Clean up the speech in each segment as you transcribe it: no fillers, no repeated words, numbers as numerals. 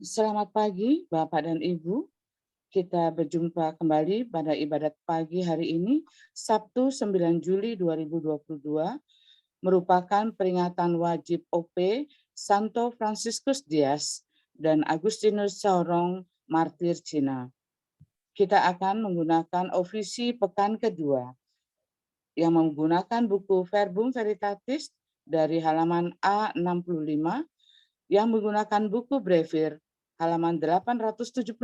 Selamat pagi, Bapak dan Ibu. Kita berjumpa kembali pada ibadat pagi hari ini, Sabtu 9 Juli 2022, merupakan peringatan wajib OP Santo Franciscus Dias dan Agustinus Saurong, martir Cina. Kita akan menggunakan ofisi pekan kedua, yang menggunakan buku Verbum Veritatis dari halaman A65, yang menggunakan buku Brevir halaman 878,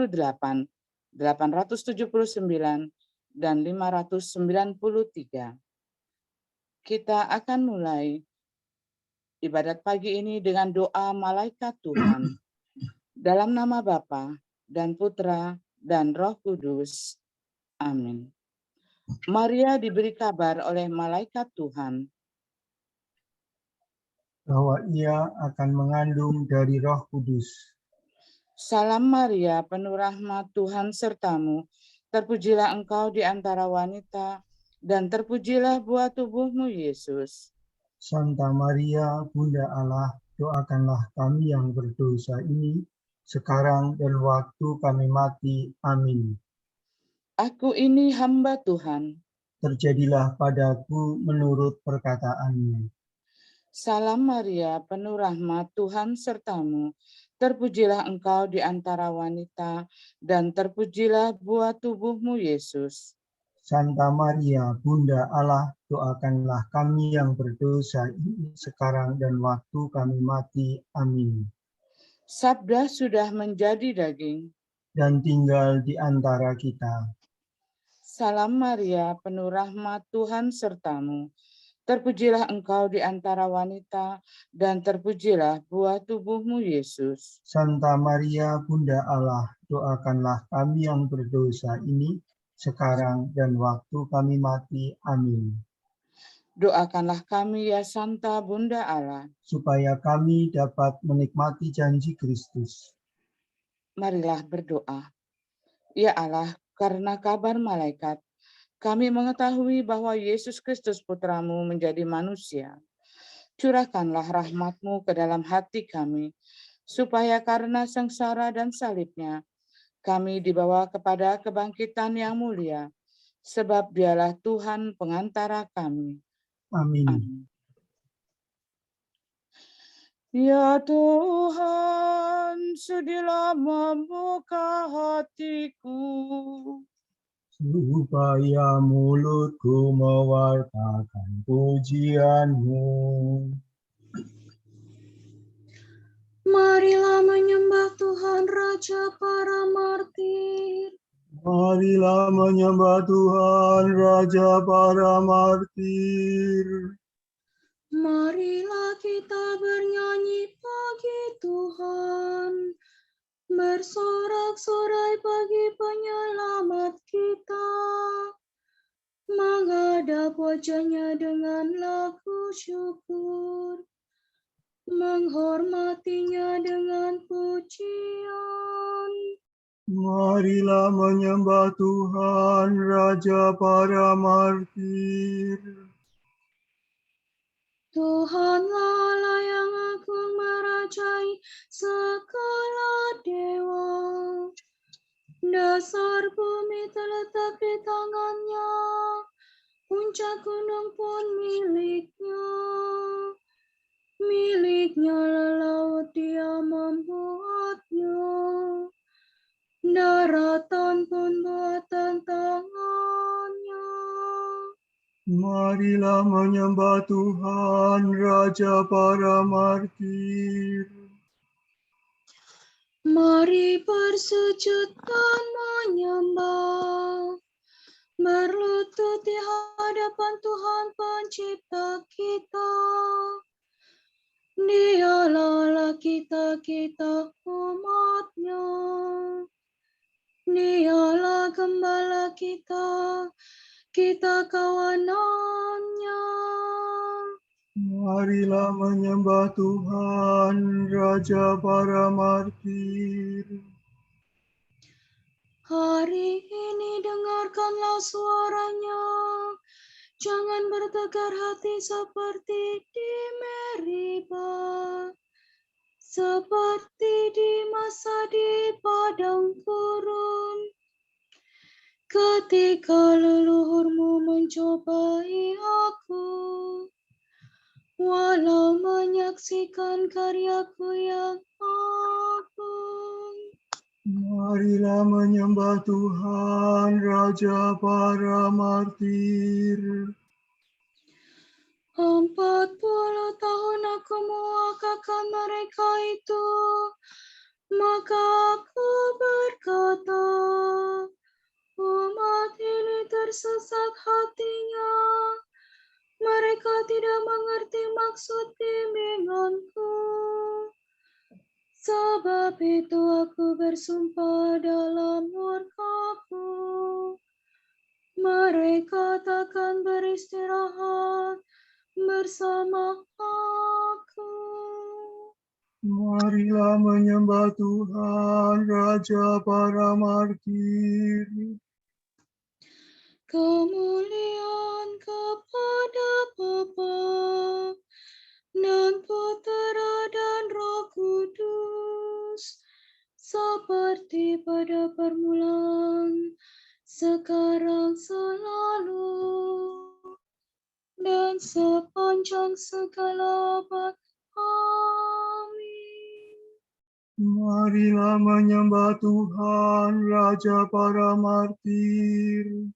879, dan 593. Kita akan mulai ibadat pagi ini dengan doa malaikat Tuhan. Dalam nama Bapa dan Putra dan Roh Kudus. Amin. Maria diberi kabar oleh malaikat Tuhan bahwa ia akan mengandung dari Roh Kudus. Salam Maria, penuh rahmat Tuhan sertamu. Terpujilah engkau di antara wanita, dan terpujilah buah tubuhmu, Yesus. Santa Maria, Bunda Allah, doakanlah kami yang berdosa ini, sekarang dan waktu kami mati. Amin. Aku ini hamba Tuhan. Terjadilah padaku menurut perkataanmu. Salam Maria, penuh rahmat Tuhan sertamu. Terpujilah engkau di antara wanita, dan terpujilah buah tubuhmu, Yesus. Santa Maria, Bunda Allah, doakanlah kami yang berdosa ini, sekarang dan waktu kami mati. Amin. Sabda sudah menjadi daging dan tinggal di antara kita. Salam Maria, penuh rahmat Tuhan sertamu. Terpujilah engkau di antara wanita, dan terpujilah buah tubuhmu, Yesus. Santa Maria, Bunda Allah, doakanlah kami yang berdosa ini, sekarang dan waktu kami mati. Amin. Doakanlah kami ya Santa Bunda Allah, supaya kami dapat menikmati janji Kristus. Marilah berdoa. Ya Allah, karena kabar malaikat, kami mengetahui bahwa Yesus Kristus Putramu menjadi manusia. Curahkanlah rahmat-Mu ke dalam hati kami, supaya karena sengsara dan salibnya, kami dibawa kepada kebangkitan yang mulia, sebab Dialah Tuhan pengantara kami. Amin. Amin. Ya Tuhan, sudilah membuka hatiku, supaya mulutku mewartakan pujian-Mu. Marilah menyembah Tuhan Raja para martir. Marilah menyembah Tuhan Raja para martir. Marilah kita bernyanyi bagi Tuhan, bersorak-sorai bagi penyelamat kita, menghadap wajah-Nya dengan lagu syukur, menghormati-Nya dengan pujian. Marilah menyembah Tuhan Raja para martir. Tuhanlah Allah yang agung merajai segala dewa. Dasar bumi terletak di tangan-Nya, puncak gunung pun milik-Nya. Milik-Nya laut, Dia membuatnya. Daratan pun buatan tangan-Nya. Marilah menyembah Tuhan Raja para martir. Mari bersujud dan menyembah, berlutut di hadapan Tuhan Pencipta kita. Dialah Allah kita umat-Nya. Dialah gembala kita kawanan-Nya. Marilah menyembah Tuhan Raja para martir. Hari ini dengarkanlah suara-Nya. Jangan bertegar hati seperti di Meriba, seperti di masa di padang gurun. Ketika leluhurmu mencobai aku, walau menyaksikan karyaku yang agung. Marilah menyembah Tuhan, Raja para martir. 40 tahun aku mewakilkan mereka itu, maka aku berkata, umat ini tersesat hatinya, mereka tidak mengerti maksud bimbinganku. Sebab itu aku bersumpah dalam murkaku, mereka takkan beristirahat bersama aku. Marilah menyembah Tuhan, Raja para martir. Kemuliaan kepada Bapa dan Putera dan Roh Kudus, seperti pada permulaan, sekarang, selalu, dan sepanjang segala abad. Amin. Marilah menyembah Tuhan, Raja para martir.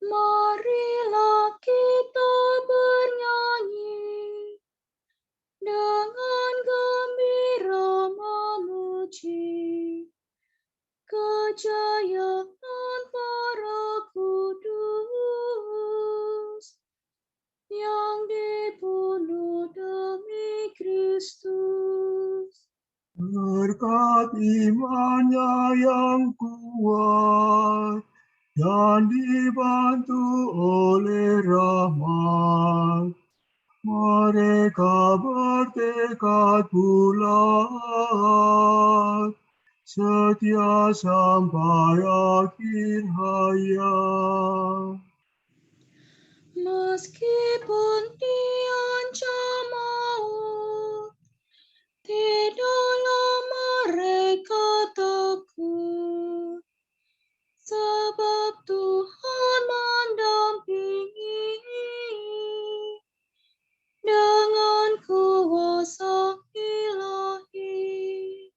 Marilah kita bernyanyi dengan gembira memuji kejayaan para kudus yang dibunuh demi Kristus. Berkat imannya yang kuat dan dibantu oleh rahmat, mereka bertekad bulat, setia sampai akhir hayat. Meskipun diancam maut, tidaklah mereka takut, sebab Tuhan mendampingi dengan kuasa ilahi.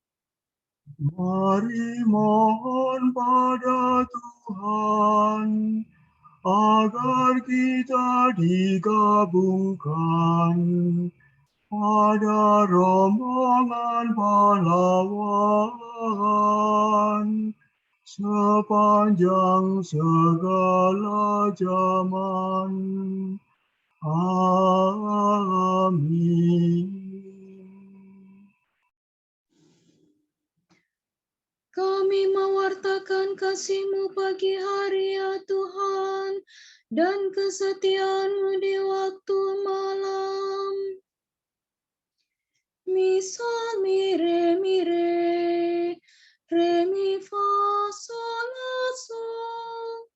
Mari mohon pada Tuhan agar kita digabungkan pada rombongan pahlawan sepanjang segala zaman. Amin. Kami mewartakan kasih-Mu pagi hari, ya Tuhan, dan kesetiaan-Mu di waktu malam. Misal mi re mi re, re mi fa sol la sol.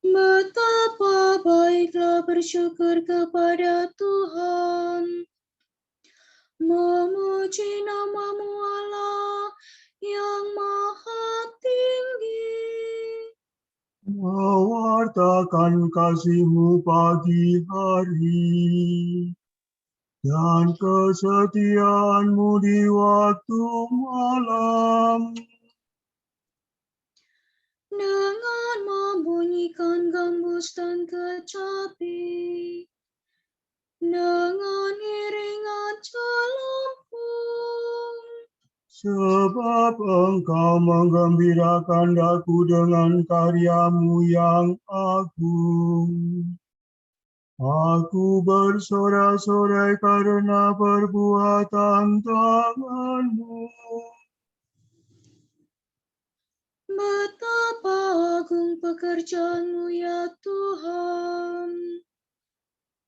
Betapa baiklah bersyukur kepada Tuhan, memuji nama-Mu Allah yang maha tinggi. Mewartakan kasih-Mu pagi hari dan kesetiaan-Mu di waktu malam. Dengan membunyikan gambus dan kecapi, dengan iringan celempung. Sebab Engkau menggembirakan daku dengan karya-Mu yang agung. Aku bersorak-sorai karena perbuatan tangan-Mu. Betapa agung pekerjaan-Mu, ya Tuhan.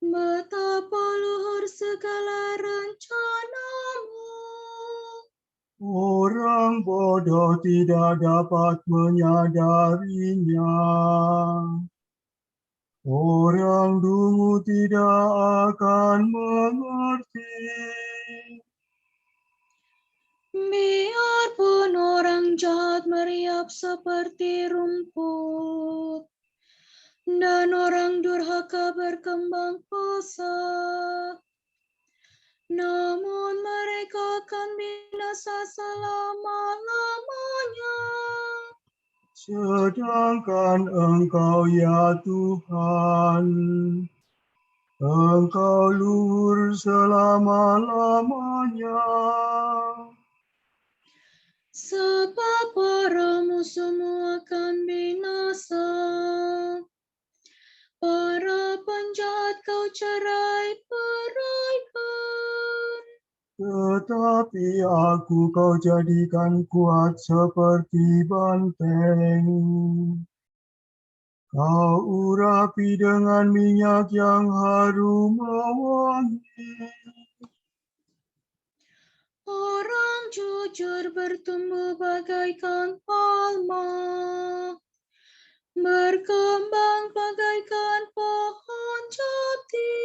Betapa luhur segala rencana-Mu. Orang bodoh tidak dapat menyadarinya. Orang dungu tidak akan mengerti. Biarpun orang jahat meriap seperti rumput, dan orang durhaka berkembang pesat, namun mereka akan binasa selama-lamanya. Sedangkan Engkau ya Tuhan, Engkau luhur selama-lamanya. Sebab para musuhmu akan binasa, para penjahat kau cerai-beraikan. Tetapi aku kau jadikan kuat seperti banteng. Kau urapi dengan minyak yang harum mewangi. Orang jujur bertumbuh bagaikan palma, berkembang bagaikan pohon jati.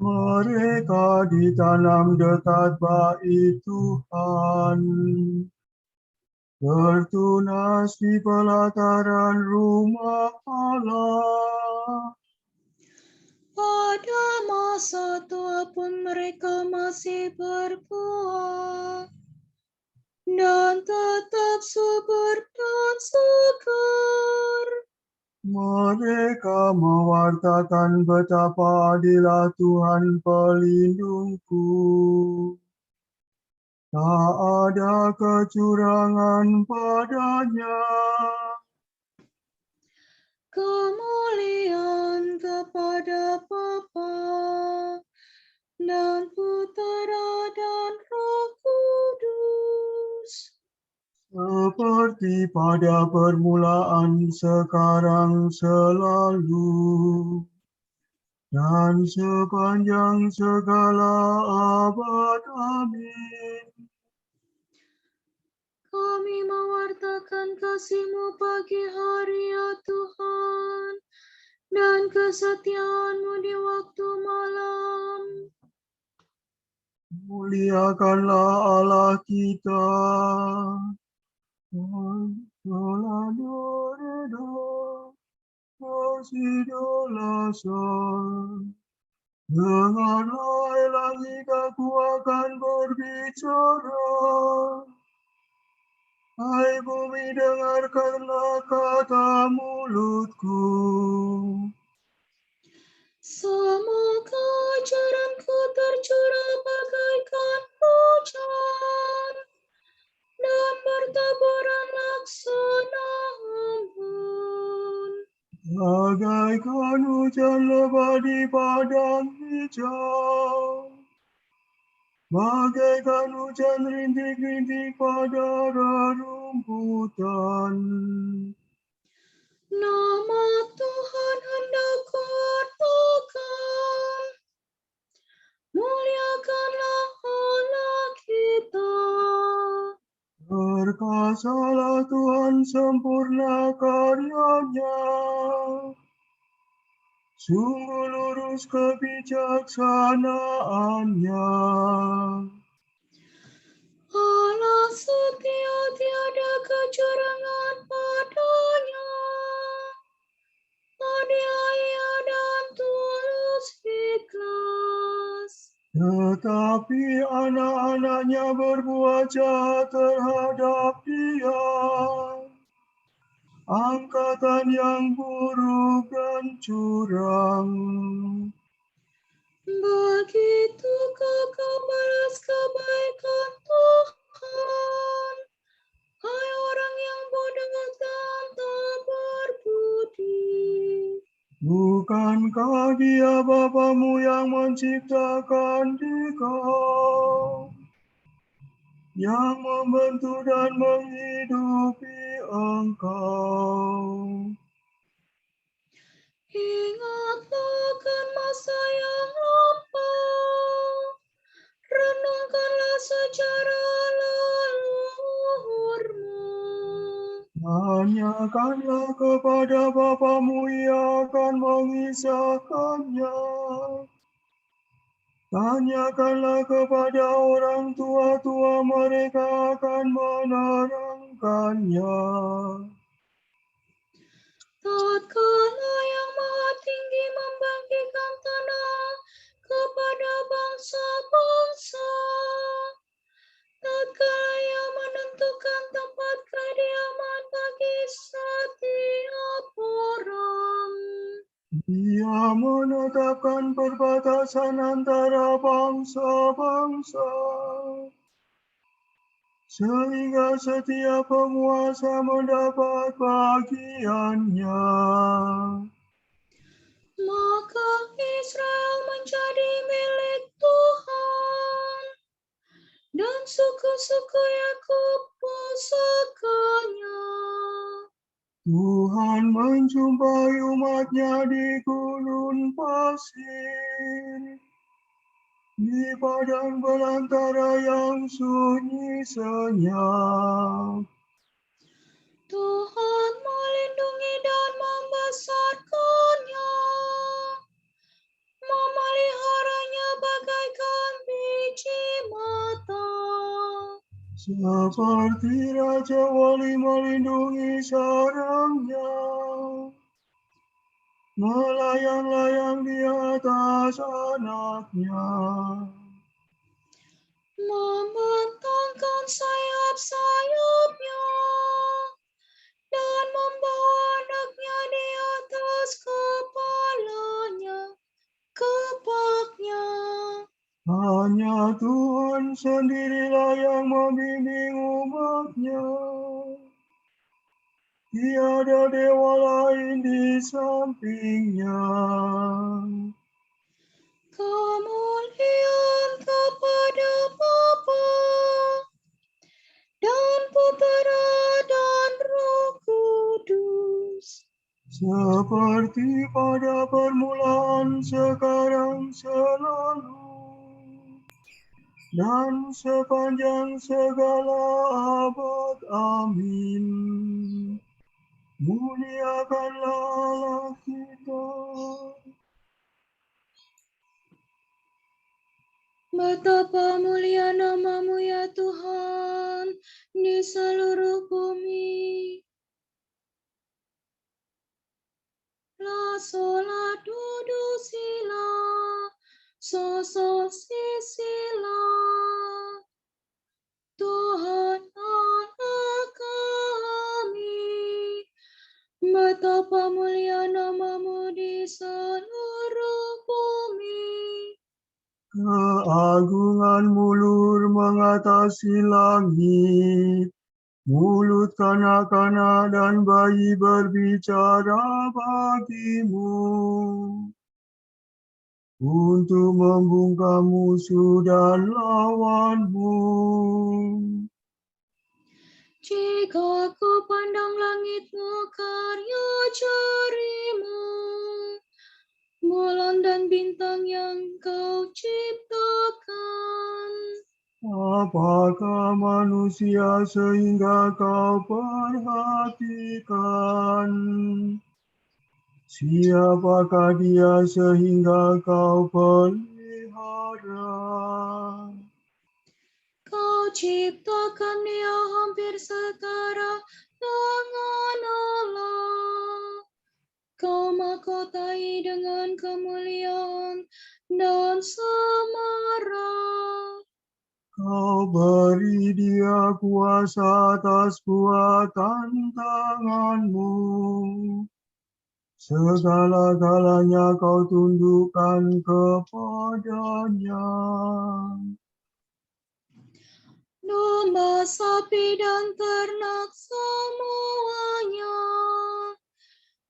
Mereka ditanam dekat bait Tuhan, tertunas di pelataran rumah Allah. Pada masa tua pun mereka masih berbuah, dan tetap subur dan segar. Mereka mewartakan betapa adilah Tuhan pelindungku. Tak ada kecurangan padanya. Kemuliaan kepada Bapa dan Putera dan Roh Kudus. Seperti pada permulaan, sekarang, selalu, dan sepanjang segala abad. Amin. Kami mewartakan kasih-Mu pagi hari ya Tuhan, dan kesetiaan-Mu di waktu malam. Muliakanlah Allah kita. Dengarlah elang aku akan berbicara. Hai bumi, dengarkanlah kata mulutku. Semoga ajaranku tercurah bagaikan hujan, dan bertaburan laksana embun. Bagaikan hujan lebat di padang hijau, bagaikan hujan rintik-rintik pada rerumputan. Nama Tuhan hendak kuhartakan, muliakanlah Allah kita. Berkasalah Tuhan sempurna karyanya, sungguh lurus kebijaksanaannya. Allah setia, tiada kecurangan padanya. Adiaya dan tulus ikhlas. Tetapi anak-anaknya berbuat jahat terhadap dia. Angkatan yang buruk dan curang. Begitukah kau balas kebaikan Tuhan, hai orang yang bodoh dan tak berbudi? Bukankah dia Bapamu yang menciptakan dikau, yang membentuk dan menghidupi engkau? Ingatlah akan masa yang lampau, renungkanlah sejarah leluhurmu. Tanyakanlah kepada Bapamu, Ia akan mengisahkannya. Tanyakanlah kepada orang tua-tua, mereka akan menerangkannya. Tatkala Yang Maha Tinggi membagikan tanah kepada bangsa-bangsa, tatkala Ia menentukan tempat kediaman bagi setiap orang, Dia menetapkan perbatasan antara bangsa-bangsa, sehingga setiap penguasa mendapat bagiannya. maka Israel menjadi milik Tuhan, dan suku-suku Yakub pusakanya. Tuhan menjumpai umat-Nya di gurun pasir, di padang belantara yang sunyi senyap. Tuhan melindungi dan membesarkannya, memeliharanya bagaikan biji mata. Seperti Raja Wali melindungi sarangnya, melayang-layang di atas anaknya. Membentangkan sayap-sayapnya, dan membawa anaknya di atas kepalanya, kepaknya. Hanya Tuhan sendirilah yang membimbing umat-Nya. Tiada dewa lain di samping-Nya. Kemuliaan kepada Bapa dan Putera dan Roh Kudus, Seperti pada permulaan, sekarang, selalu, dan sepanjang segala abad. Amin. Muliakanlah Allah kita. betapa mulia nama-Mu ya Tuhan di seluruh bumi. La sola do do si la, so so si si la. Tuhan Allah kami, betapa mulia nama-Mu di seluruh bumi. Keagungan-Mu luhur mengatasi langit. Mulut kanak-kanak dan bayi berbicara bagi-Mu, untuk membungkam musuh dan lawan-Mu. Jika ku pandang langit-Mu, karya jari-Mu, bulan dan bintang yang Kau ciptakan. Apakah manusia sehingga Kau perhatikan? Siapakah dia sehingga Kau pelihara? Kau ciptakan dia hampir setara dengan Allah. Kau mahkotai dengan kemuliaan dan semarak. Kau beri dia kuasa atas buatan tangan-Mu. Segala-galanya Kau tundukkan kepadanya. Domba, sapi, dan ternak semuanya,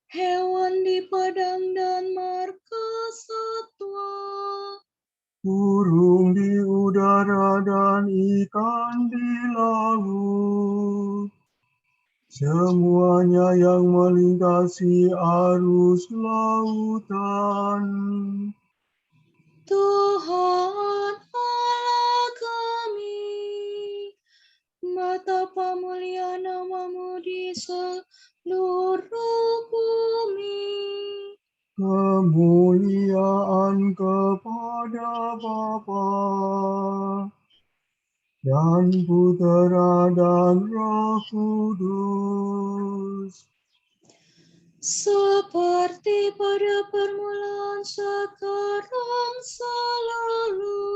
hewan di padang dan margasatwa, Burung di udara dan ikan di laut, semuanya yang melintasi arus lautan. Tuhan Allah kami, betapa mulia nama-Mu di seluruh bumi. Kemuliaan kepada Bapa dan Putera dan Roh Kudus, Seperti pada permulaan, sekarang, selalu,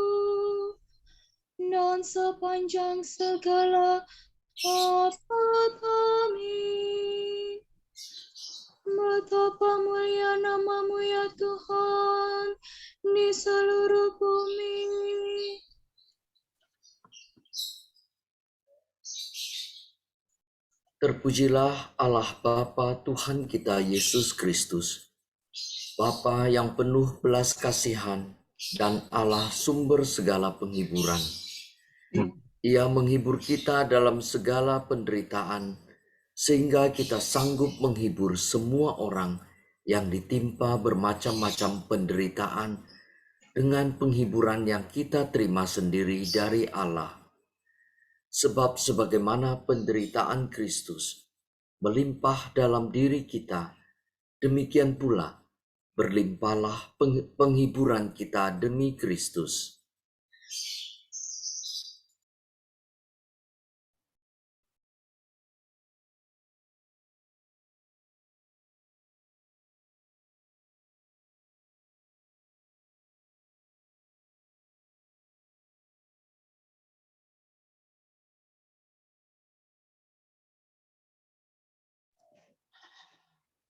dan sepanjang segala abad. Amin. Betapa mulia nama-Mu ya Tuhan di seluruh bumi. Terpujilah Allah Bapa Tuhan kita Yesus Kristus, Bapa yang penuh belas kasihan dan Allah sumber segala penghiburan. Ia menghibur kita dalam segala penderitaan, sehingga kita sanggup menghibur semua orang yang ditimpa bermacam-macam penderitaan dengan penghiburan yang kita terima sendiri dari Allah. Sebab sebagaimana penderitaan Kristus melimpah dalam diri kita, demikian pula berlimpahlah penghiburan kita demi Kristus.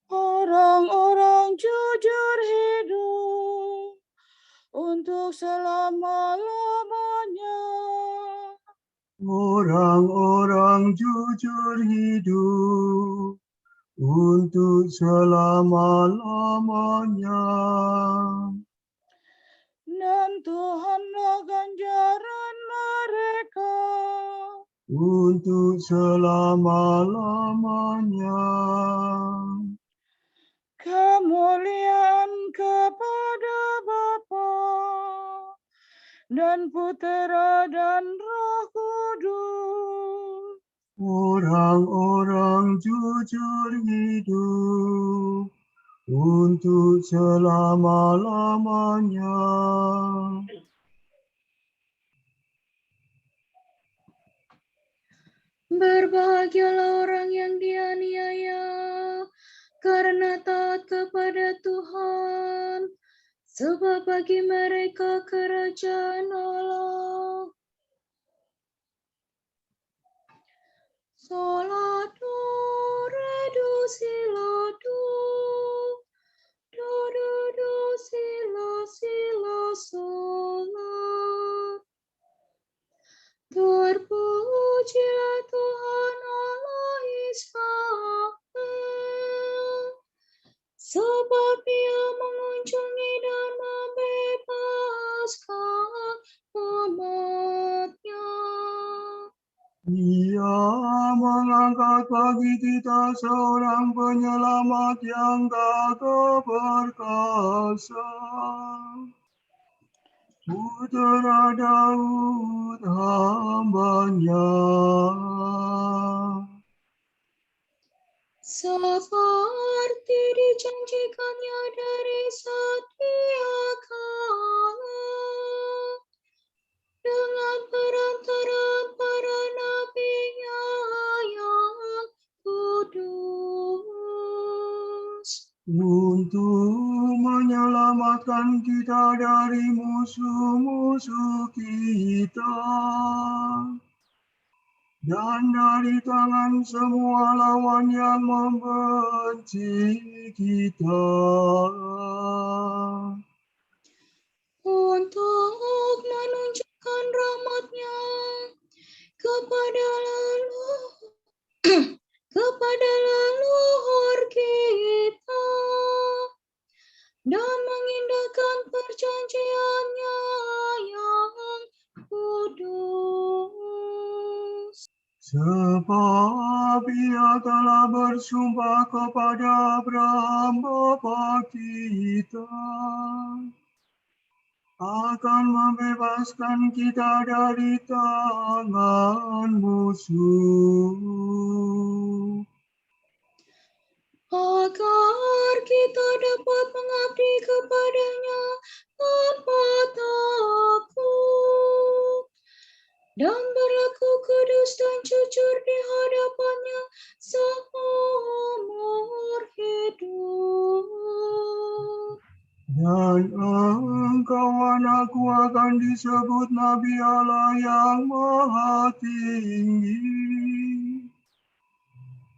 Orang-orang jujur hidup untuk selama-lamanya. orang-orang jujur hidup untuk selama-lamanya. Dan Tuhanlah ganjaran mereka. Untuk selama-lamanya. Kemuliaan kepada Bapa dan Putera dan Roh Kudus. Orang-orang jujur hidup untuk selama-lamanya. Berbahagialah orang yang dianiaya karena taat kepada Tuhan, sebab bagi mereka kerajaan Allah. Solatu redusilatu, do do do sila sila sola. Terpujilah Tuhan Allah Israel, sebab Ia mengunjungi dan membebaskan umat-Nya. Ia mengangkat bagi kita seorang penyelamat yang gagah perkasa, Putera Daud hamba-Nya. Seperti dijanjikannya dari setia kala, dengan perantaraan para nabi-Nya yang kudus. Untuk menyelamatkan kita dari musuh-musuh kita dan dari tangan semua lawan yang membenci kita. Untuk menunjukkan rahmat-Nya kepada leluhur kita dan mengindahkan perjanjian-Nya yang kudus. Sebab Ia telah bersumpah kepada Abraham bapa kita akan membebaskan kita dari tangan musuh dan berlaku kudus dan jujur di hadapannya seumur hidup. Dan engkau anakku akan disebut Nabi Allah yang Maha Tinggi.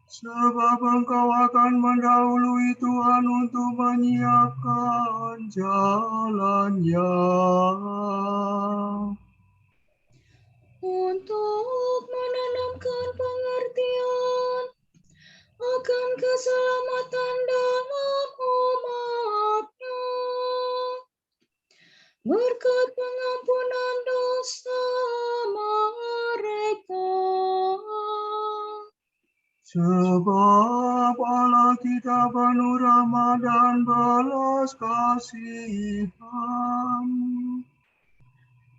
Sebab engkau akan mendahului Tuhan untuk menyiapkan jalannya. Untuk menanamkan pengertian akan keselamatan dalam umatnya, berkat pengampunan dosa mereka. Sebab Allah kita penuh rahmat dan belas kasihan.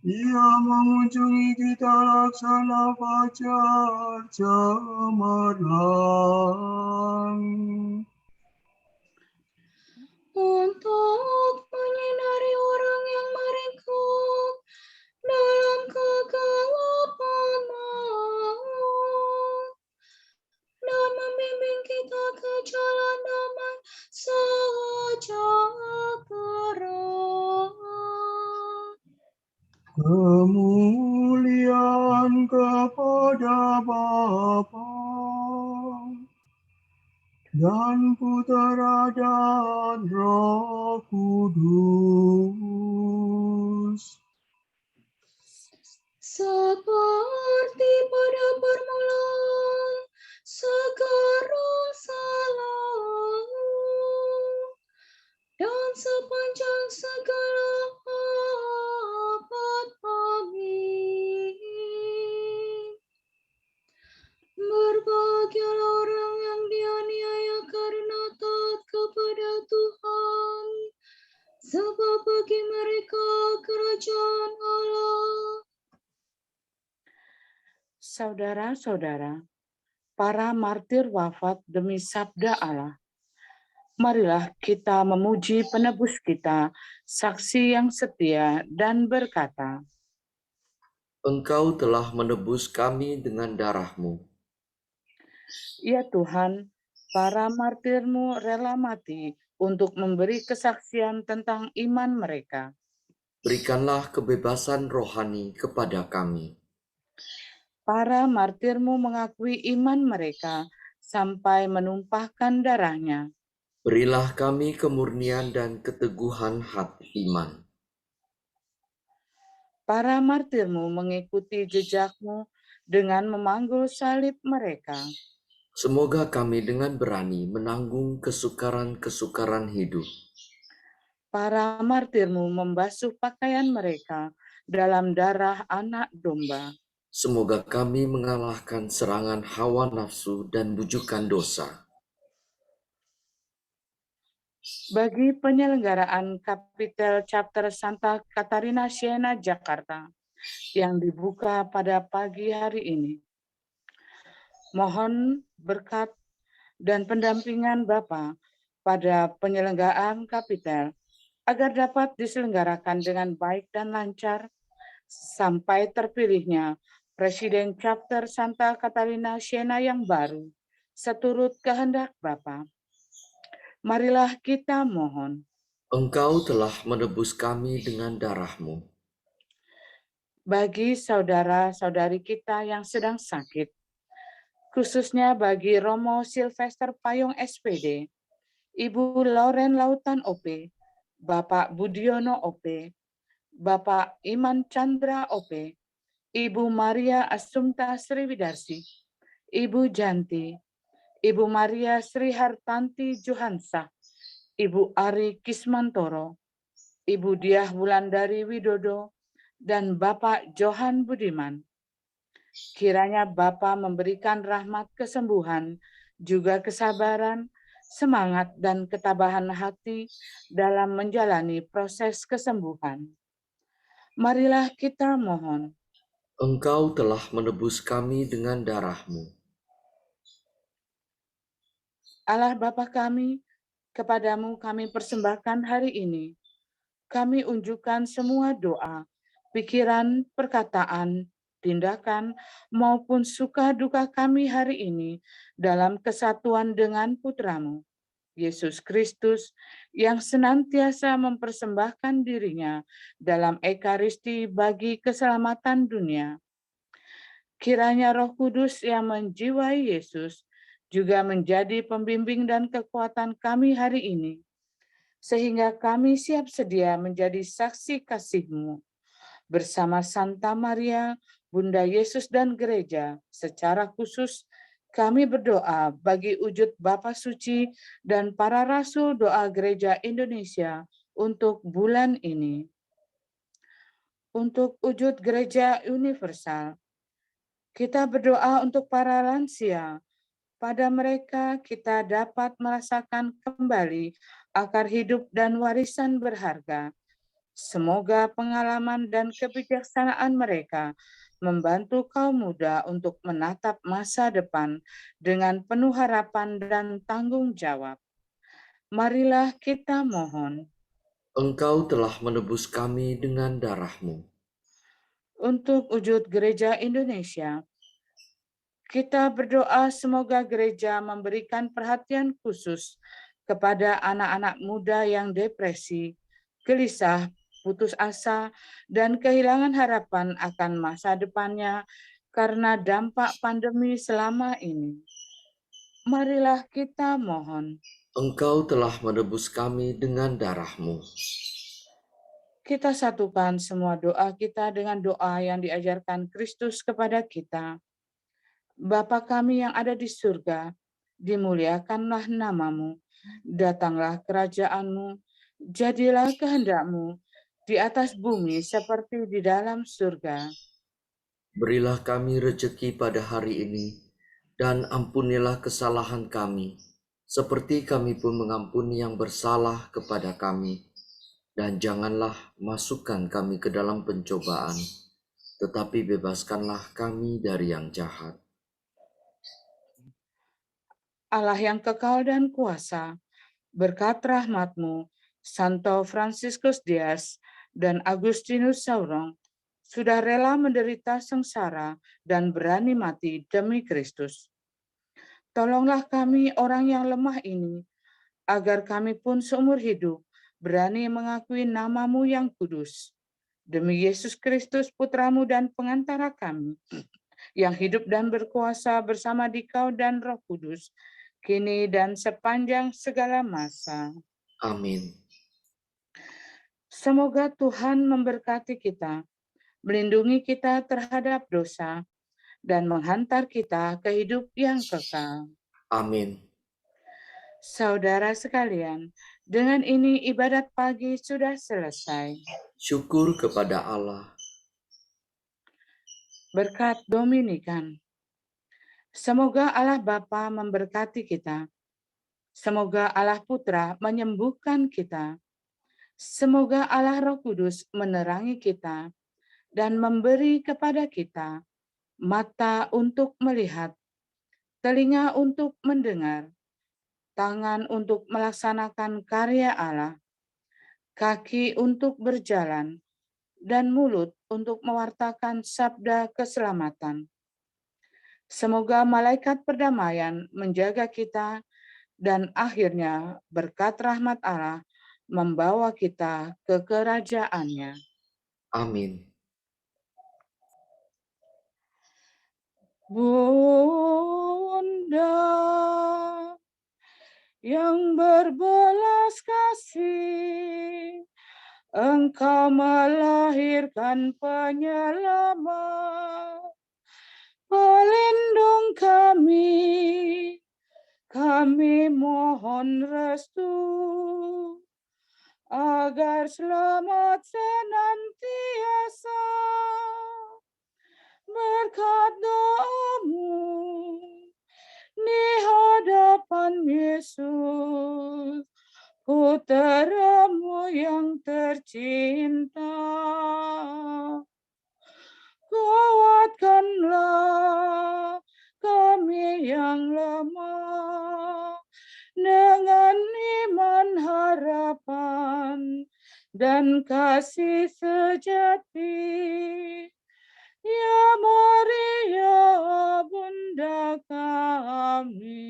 Ia mengunjungi kita laksana fajar cemerlang. Untuk menyinari orang yang meringkuk dalam kegelapan maut dan membimbing kita ke jalan damai sejahtera. Kemuliaan kepada Bapa dan Putera dan Roh Kudus. Seperti pada permulaan, sekarang selalu, dan sepanjang segala abad. Amin. Berbahagialah orang yang dianiaya karena taat kepada Tuhan, sebab bagi mereka kerajaan Allah. Saudara-saudara, para martir wafat demi sabda Allah. Marilah kita memuji penebus kita, saksi yang setia dan berkata, Engkau telah menebus kami dengan darah-Mu. Ya Tuhan, para martirmu rela mati untuk memberi kesaksian tentang iman mereka. Berikanlah kebebasan rohani kepada kami. Para martirmu mengakui iman mereka sampai menumpahkan darahnya. Berilah kami kemurnian dan keteguhan hati iman. Para martirmu mengikuti jejakmu dengan memanggul salib mereka. Semoga kami dengan berani menanggung kesukaran-kesukaran hidup. Para martirmu membasuh pakaian mereka dalam darah anak domba. Semoga kami mengalahkan serangan hawa nafsu dan bujukan dosa. Bagi penyelenggaraan Kapitel Chapter Santa Katarina Siena Jakarta yang dibuka pada pagi hari ini, mohon berkat dan pendampingan Bapa pada penyelenggaraan Kapitel agar dapat diselenggarakan dengan baik dan lancar sampai terpilihnya Presiden Chapter Santa Katarina Siena yang baru seturut kehendak Bapa. Marilah kita mohon. Engkau telah menebus kami dengan darah-Mu. Bagi saudara-saudari kita yang sedang sakit, khususnya bagi Romo Sylvester Payung SPD, Ibu Lauren Lautan OP, Bapak Budiono OP, Bapak Iman Chandra OP, Ibu Maria Assunta Sriwidarsi, Ibu Janti, Ibu Maria Sri Hartanti Johansa, Ibu Ari Kismantoro, Ibu Diah Wulandari Widodo, dan Bapak Johan Budiman. Kiranya Bapa memberikan rahmat kesembuhan, juga kesabaran, semangat, dan ketabahan hati dalam menjalani proses kesembuhan. Marilah kita mohon. Engkau telah menebus kami dengan darah-Mu. Allah Bapa kami, kepadamu kami persembahkan hari ini. Kami unjukkan semua doa, pikiran, perkataan, tindakan, maupun suka duka kami hari ini dalam kesatuan dengan Putra-Mu, Yesus Kristus, yang senantiasa mempersembahkan dirinya dalam Ekaristi bagi keselamatan dunia. Kiranya Roh Kudus yang menjiwai Yesus juga menjadi pembimbing dan kekuatan kami hari ini, sehingga kami siap sedia menjadi saksi kasih-Mu bersama Santa Maria, Bunda Yesus dan Gereja. Secara khusus kami berdoa bagi wujud Bapa Suci dan para rasul doa Gereja Indonesia untuk bulan ini. Untuk wujud Gereja Universal, kita berdoa untuk para lansia. Pada mereka kita dapat merasakan kembali akar hidup dan warisan berharga. Semoga pengalaman dan kebijaksanaan mereka membantu kaum muda untuk menatap masa depan dengan penuh harapan dan tanggung jawab. Marilah kita mohon. Engkau telah menebus kami dengan darah-Mu. Untuk wujud Gereja Indonesia, kita berdoa semoga gereja memberikan perhatian khusus kepada anak-anak muda yang depresi, gelisah, putus asa, dan kehilangan harapan akan masa depannya karena dampak pandemi selama ini. Marilah kita mohon. Engkau telah menebus kami dengan darah-Mu. Kita satukan semua doa kita dengan doa yang diajarkan Kristus kepada kita. Bapa kami yang ada di surga, dimuliakanlah nama-Mu, datanglah kerajaan-Mu, jadilah kehendak-Mu di atas bumi seperti di dalam surga. Berilah kami rejeki pada hari ini, dan ampunilah kesalahan kami, seperti kami pun mengampuni yang bersalah kepada kami. Dan janganlah masukkan kami ke dalam pencobaan, tetapi bebaskanlah kami dari yang jahat. Allah yang kekal dan kuasa, berkat rahmat-Mu, Santo Fransiskus Dias dan Agustinus Saurong sudah rela menderita sengsara dan berani mati demi Kristus. Tolonglah kami orang yang lemah ini, agar kami pun seumur hidup berani mengakui nama-Mu yang kudus. Demi Yesus Kristus, Putra-Mu dan pengantara kami, yang hidup dan berkuasa bersama Dikau dan Roh Kudus, kini dan sepanjang segala masa. Amin. Semoga Tuhan memberkati kita, melindungi kita terhadap dosa, dan menghantar kita ke hidup yang kekal. Amin. Saudara sekalian, dengan ini ibadat pagi sudah selesai. Syukur kepada Allah. Berkat Dominikan. Semoga Allah Bapa memberkati kita. Semoga Allah Putra menyembuhkan kita. Semoga Allah Roh Kudus menerangi kita dan memberi kepada kita mata untuk melihat, telinga untuk mendengar, tangan untuk melaksanakan karya Allah, kaki untuk berjalan, dan mulut untuk mewartakan sabda keselamatan. Semoga malaikat perdamaian menjaga kita dan akhirnya berkat rahmat Allah membawa kita ke kerajaannya. Amin. Bunda yang berbelas kasih, Engkau melahirkan penyelamat, pelindung kami mohon restu, agar selamat senantiasa berkat doa-Mu di hadapan Yesus, Putra-Mu yang tercinta. Kuatkanlah kami yang lemah dengan iman, harapan, dan kasih sejati. Ya kami.